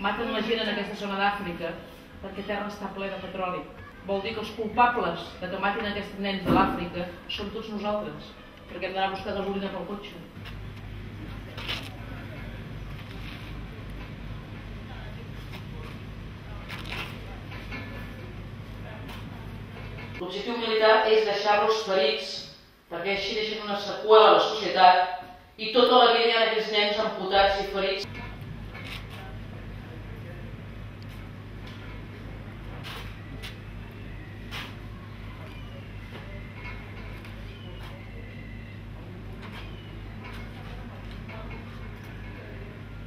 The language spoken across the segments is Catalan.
maten la gent en aquesta zona d'Àfrica perquè terra està plena de petroli. Vol dir que els culpables de que matin aquests nens de l'Àfrica som tots nosaltres, perquè hem d'anar a buscar gasolina pel cotxe. L'objectiu militar és deixar-los ferits, perquè així deixen una seqüela a la societat i tota la vida hi ha aquests nens amputats i ferits.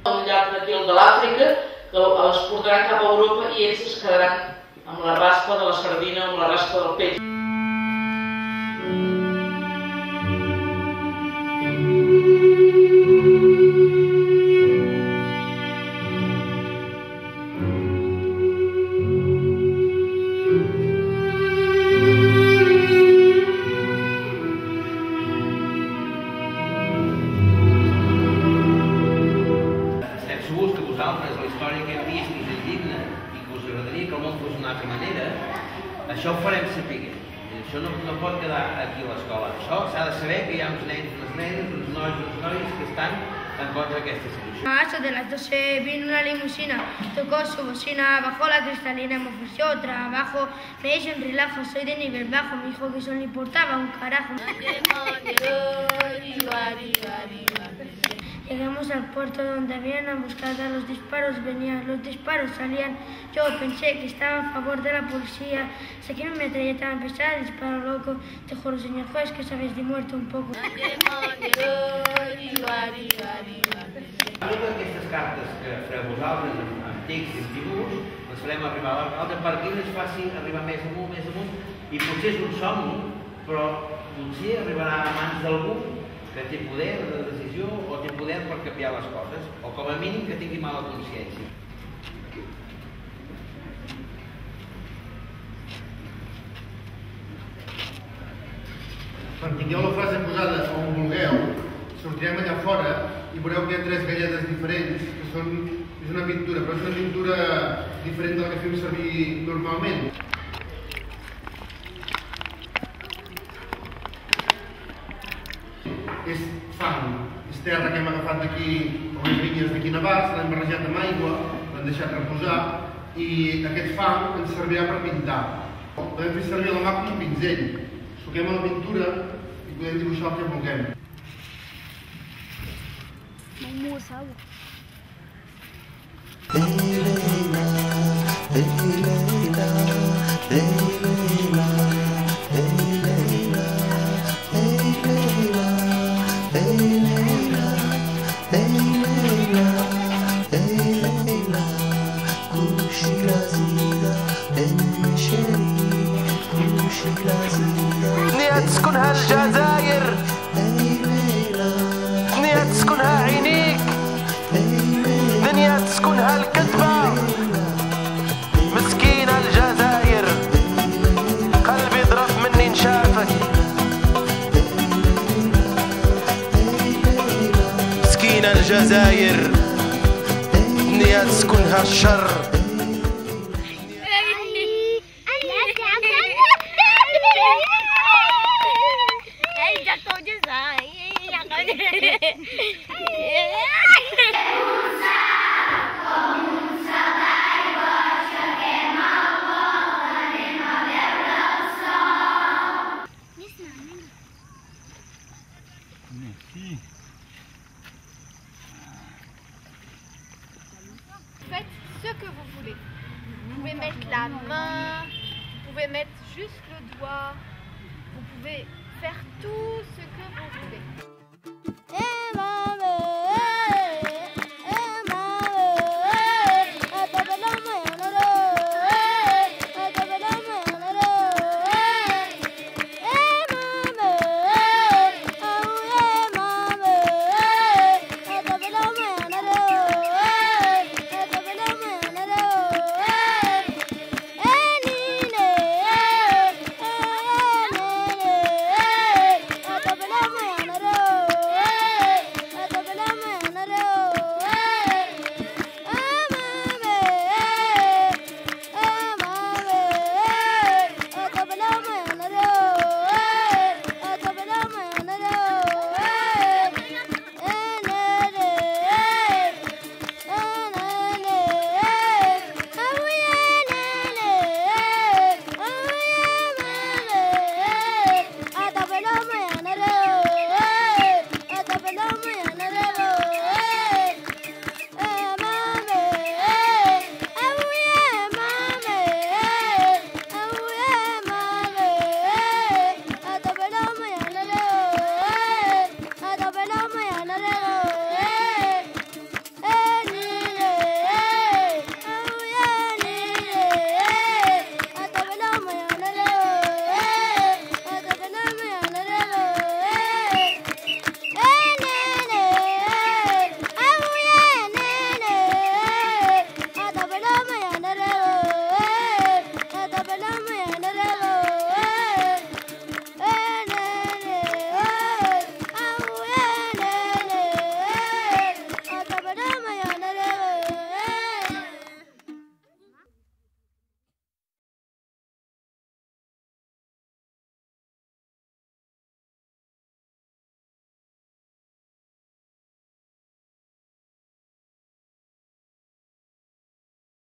Un llarg tranquil de l'Àfrica que els portaran cap a Europa i ells es quedaran amb la raspa de la sardina o amb la raspa del peix. La història que hem vist us és digna i que us agradaria que el món fos d'una altra manera, això ho farem saber. Això no pot quedar aquí a l'escola. Això s'ha de saber que hi ha uns nens, unes nenes, uns nois, uns nois que estan en contra d'aquesta situació. A eso de las 12 vino una limusina, tocó su bocina, bajó la cristalina, me ofreció trabajo, me hizo un relajo, soy de nivel bajo, me dijo que eso no le importaba un carajo. Llegamos al puerto donde habían emboscada los disparos, venían los disparos, salían. Yo pensé que estaba a favor de la policía, saqué mi metralleta, empecé a disparar loco. Te juro, señor juez, que sabes de muerto un poco. Totes aquestes cartes que fareu vosaltres amb text i amb dibuix, les farem arribar a l'altre perquè ens faci arribar més amunt, i potser és un somni, però potser arribarà a mans d'algú que té poder de decisió o té poder per canviar les coses, o com a mínim que tingui mala consciència. Quan tingueu la frase posada on vulgueu, sortirem allà fora i veureu que hi ha 3 galletes diferents, que és una pintura, però és una pintura diferent de la que fem servir normalment. És fang, és terra que hem agafat d'aquí, com les vinyes d'aquí Navars, l'hem barrejat amb aigua, l'hem deixat reposar i aquest fang ens servirà per pintar. Podem fer servir la mà com un pinzell, suquem a la pintura i podem dibuixar el que vulguem. دنيا تسكنها الجزائر، دنيا تسكنها عينيك، دنيا تسكنها الكذبة. مسكينة الجزائر قلبي ضرب مني نشافك، مسكينة الجزائر دنيا تسكنها الشر. Faites ce que vous voulez. Vous pouvez mettre la main, vous pouvez mettre juste le doigt, vous pouvez faire tout ce que vous voulez.